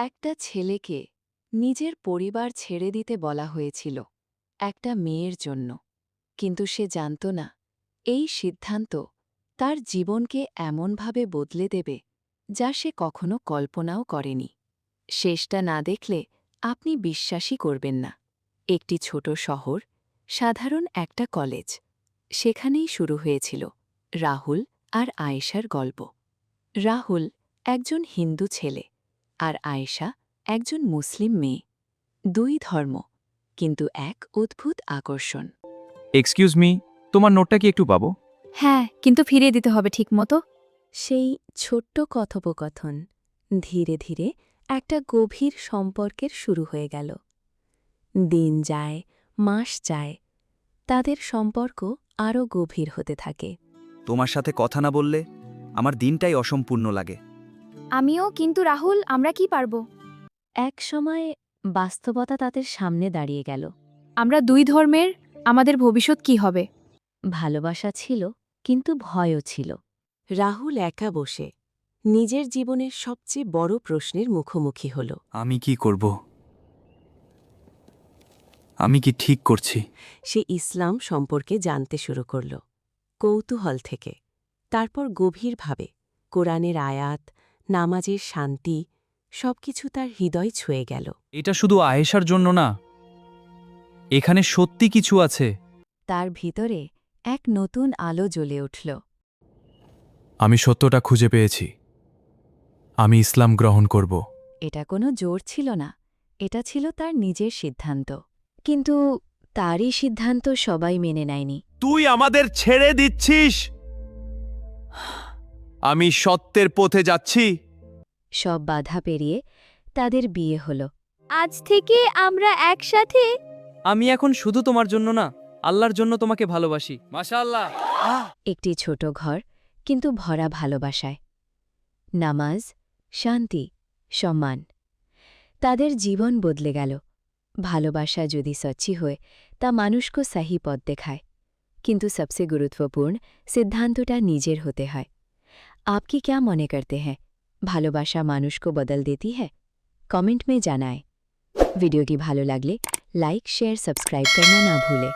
একটা ছেলেকে নিজের পরিবার ছেড়ে দিতে বলা হয়েছিল একটা মেয়ের জন্য, কিন্তু সে জানত না এই সিদ্ধান্ত তার জীবনকে এমনভাবে বদলে দেবে যা সে কখনো কল্পনাও করেনি। শেষটা না দেখলে আপনি বিশ্বাসই করবেন না। একটি ছোট শহর, সাধারণ একটা কলেজ, সেখানেই শুরু হয়েছিল রাহুল আর আয়েশার গল্প। রাহুল একজন হিন্দু ছেলে আর আয়েশা একজন মুসলিম মেয়ে। দুই ধর্ম, কিন্তু এক অদ্ভুত আকর্ষণ। এক্সকিউজ মি, তোমার নোটটা কি একটু পাবো? হ্যাঁ, কিন্তু ফিরিয়ে দিতে হবে ঠিকমতো। সেই ছোট্ট কথোপকথন ধীরে ধীরে একটা গভীর সম্পর্কের শুরু হয়ে গেল। দিন যায়, মাস যায়, তাদের সম্পর্ক আরও গভীর হতে থাকে। তোমার সাথে কথা না বললে আমার দিনটাই অসম্পূর্ণ লাগে। আমিও, কিন্তু রাহুল, আমরা কি পারবো? এক সময় বাস্তবতা তাদের সামনে দাঁড়িয়ে গেল। আমরা দুই ধর্মের, আমাদের ভবিষ্যৎ কি হবে? ভালোবাসা ছিল, কিন্তু ভয়ও ছিল। রাহুল একা বসে নিজের জীবনের সবচেয়ে বড় প্রশ্নের মুখোমুখি হল। আমি কি করব? আমি কি ঠিক করছি? সে ইসলাম সম্পর্কে জানতে শুরু করল, কৌতূহল থেকে। তারপর গভীরভাবে কোরআনের আয়াত, নামাজের শান্তি, সবকিছু তার হৃদয় ছুঁয়ে গেল। এটা শুধু আয়েশার জন্য না, এখানে সত্যি কিছু আছে। তার ভিতরে এক নতুন আলো জ্বলে উঠল। আমি সত্যটা খুঁজে পেয়েছি। আমি ইসলাম গ্রহণ করব। এটা কোনো জোর ছিল না, এটা ছিল তার নিজের সিদ্ধান্ত। কিন্তু তারই সিদ্ধান্ত সবাই মেনে নেয়নি। তুই আমাদের ছেড়ে দিচ্ছিস? আমি সত্যের পথে যাচ্ছি। সব বাধা পেরিয়ে তাদের বিয়ে হল। আজ থেকে আমরা একসাথে। আমি এখন শুধু তোমার জন্য না, আল্লাহর জন্য তোমাকে ভালোবাসি। মাশাআল্লাহ। একটি ছোট ঘর, কিন্তু ভরা ভালোবাসায়। নামাজ, শান্তি, সম্মান। তাদের জীবন বদলে গেল। ভালোবাসা যদি সচ্চি হয় তা মানুষকে সহি পথ দেখায়, কিন্তু সবচেয়ে গুরুত্বপূর্ণ সিদ্ধান্তটা নিজের হতে হয়। আপকি क्या মনে করতে हैं? ভালোবাসা মানুষকে বদল দেती है? কমেন্ট में জানায়। ভিডিওটি ভালো লাগলে লাইক, শেয়ার, সাবস্ক্রাইব करना ना भूलें।